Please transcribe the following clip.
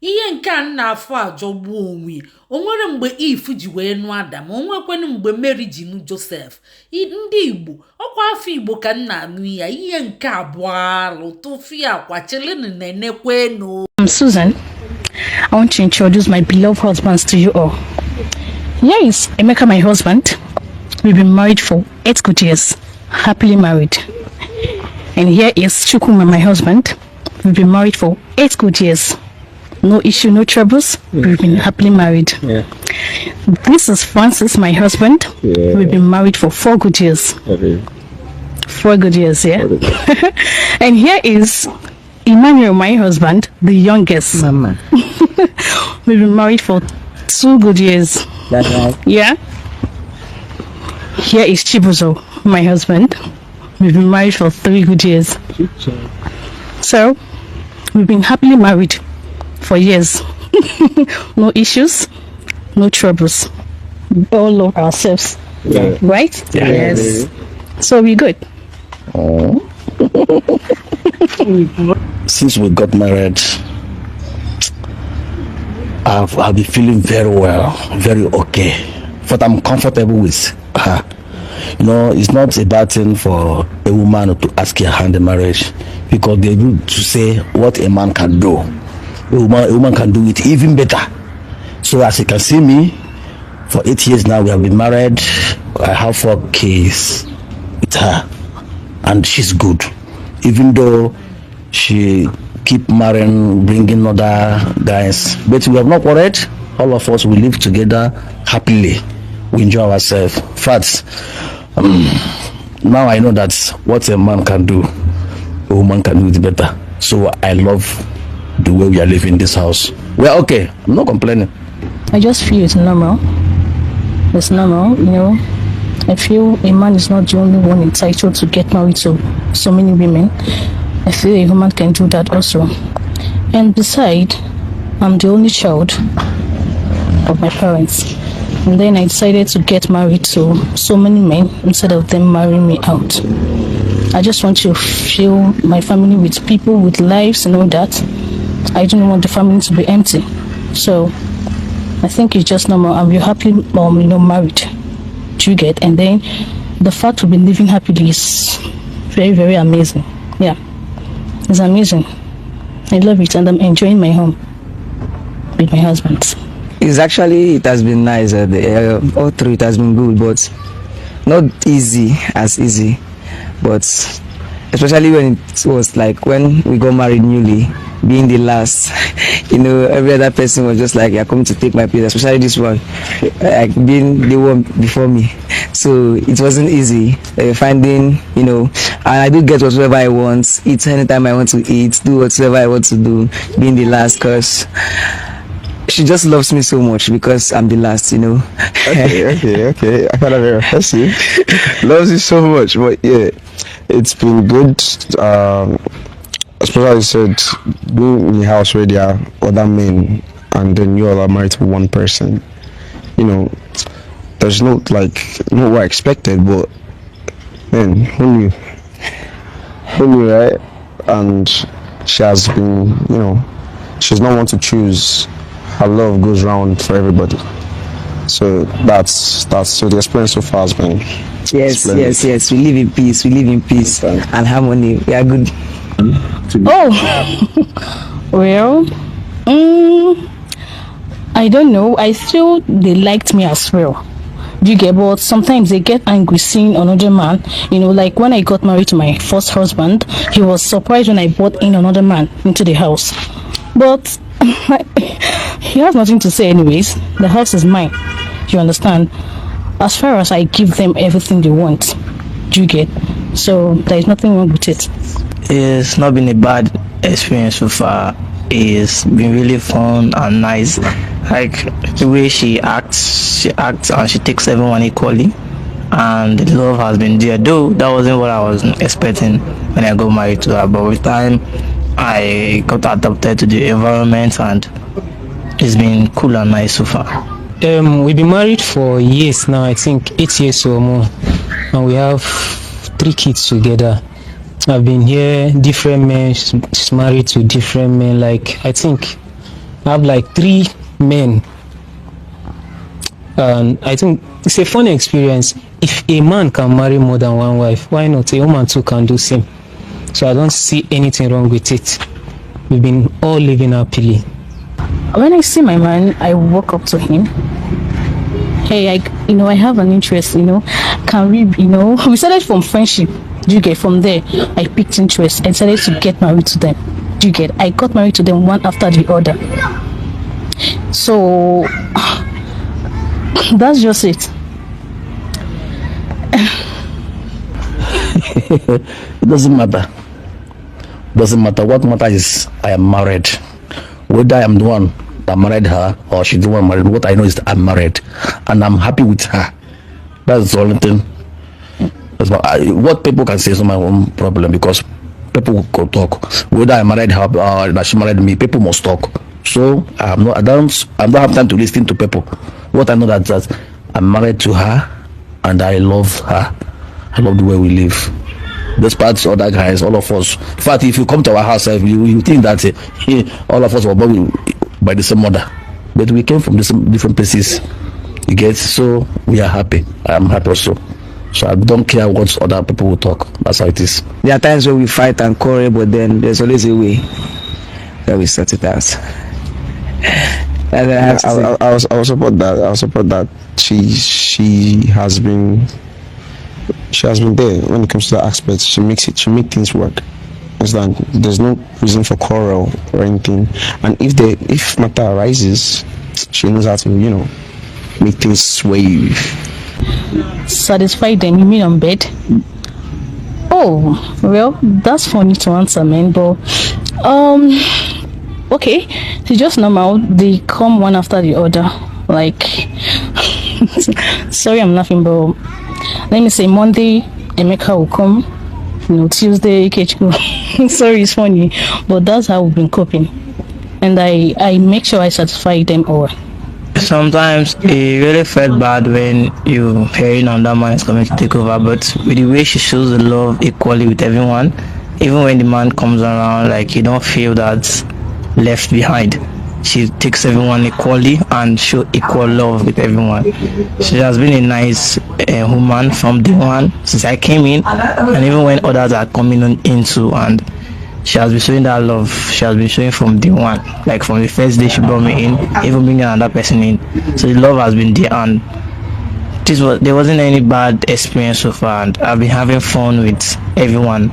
ihe nke a na-afọ ajọgbu onwe o nwere mgbe Eve ji wee nụ Adam, o nwekwanụ mgbe Mary ji nụ Joseph. Ndị Igbo ọkwa afọ Igbo ka nna anụ ya, ihe nke abụọ alụ tụfịa kwachelenu na-enekwenu. I'm Susan. I want to introduce my beloved husbands to you all. Here is Emeka, my husband. We've been married for 8 good years, happily married. And here is Chukuma, my husband. We've been married for 8 good years. No issue, no troubles. Yeah. We've been happily married. Yeah. This is Francis, my husband. Yeah. We've been married for 4 good years. Okay. 4 good years, yeah. And here is Emmanuel, my husband, the youngest. Mama. We've been married for 2 good years. That's right. Yeah. Here is Chibuzo, my husband. We've been married for 3 good years. So, we've been happily married for years. No issues, no troubles. We all love ourselves. Yeah. Right? Yeah. Yes. So we're good. Since we got married, I've been feeling very well, very okay. But I'm comfortable with her. You know, it's not a bad thing for a woman to ask her hand in marriage, because they're good to say what a man can do. A woman can do it even better. So as you can see me, for 8 years now we have been married. I have 4 kids with her, and she's good. Even though she keep marrying, bringing other guys, but we have not worried. All of us, we live together happily. We enjoy ourselves. In fact, now I know that what a man can do, a woman can do it better. So I love the way we are living in this house. We're okay. I'm not complaining. I just feel it's normal. It's normal, you know. I feel a man is not the only one entitled to get married to so many women. I feel a woman can do that also. And besides, I'm the only child of my parents. And then I decided to get married to so many men instead of them marrying me out. I just want to fill my family with people with lives and all that. I don't want the family to be empty. So I think it's just normal. I'm real happy, married. Do you get? And then the fact we've been living happily is very, very amazing. Yeah, it's amazing. I love it, and I'm enjoying my home with my husband. It has been nice. All through it has been good, but not easy. But especially when it was like when we got married newly, being the last, every other person was just like, you're coming to take my place, especially this one, like being the one before me. So it wasn't easy finding, and I do get whatever I want, eat anytime I want to eat, do whatever I want to do, being the last, because she just loves me so much because I'm the last, Okay. I kind of very impressive. Loves you so much, but yeah, it's been good. Especially you said, being in the house where there are other men, and then you all are married to one person. There's not what I expected, but man, who knew, right? And she has been, she's not one to choose. Her love goes round for everybody. So that's so the experience so far has been splendid. Yes. We live in peace and harmony. We are good. Well, I don't know. I feel they liked me as well. Do you get? But sometimes they get angry seeing another man. Like when I got married to my first husband, he was surprised when I brought in another man into the house. But he has nothing to say anyways. The house is mine. You understand? As far as I give them everything they want. Do you get? So there is nothing wrong with it. It's not been a bad experience so far. It's been really fun and nice. Like the way she acts and she takes everyone equally, and the love has been there. Though that wasn't what I was expecting when I got married to her, but with time I got adapted to the environment, and it's been cool and nice so far. We've been married for years now, I think 8 years or more, and we have 3 kids together. I've been here, different men, she's married to different men. Like I think have like 3 men. And I think it's a funny experience. If a man can marry more than one wife, why not? A woman too can do same. So I don't see anything wrong with it. We've been all living happily. When I see my man, I walk up to him. Hey, I have an interest, can we, we started from friendship. Do you get? From there, I picked interest. I decided to get married to them. Do you get? I got married to them one after the other. So that's just it. It doesn't matter. Doesn't matter. What matters is I am married. Whether I am the one that married her or she's the one married, what I know is that I'm married and I'm happy with her. That's the only thing. What people can say is not my own problem, because people will talk. Whether I married her or that she married me, people must talk. So I don't have time to listen to people. What I know that I'm married to her and I love her. I love the way we live. Despite other guys, all of us. In fact, if you come to our house, you think that all of us were born by the same mother, but we came from different places. You get? So we are happy. I am happy also. So I don't care what other people will talk. That's how it is. There are times when we fight and quarrel, but then there's always a way that we sort it out. I will support that. I will support that. She has been there when it comes to that aspect. She makes things work. There's no reason for quarrel or anything. And if matter arises, she knows how to make things sway. Satisfy them, you mean on bed? Oh, well, that's funny to answer, man. But okay, it's just normal. They come one after the other. Like, sorry, I'm laughing, but let me say Monday, Emeka will come. Tuesday, Ikechukwu. Sorry, it's funny, but that's how we've been coping, and I make sure I satisfy them all. Sometimes it really felt bad when you hearing that man is coming to take over, but with the way she shows the love equally with everyone, even when the man comes around, like, you don't feel that left behind. She takes everyone equally and show equal love with everyone. She has been a nice woman from day one since I came in, and even when others are coming in too, and she has been showing that love. She has been showing from day one, like from the first day she brought me in, even bringing another person in. So the love has been there, and there wasn't any bad experience so far, and I've been having fun with everyone.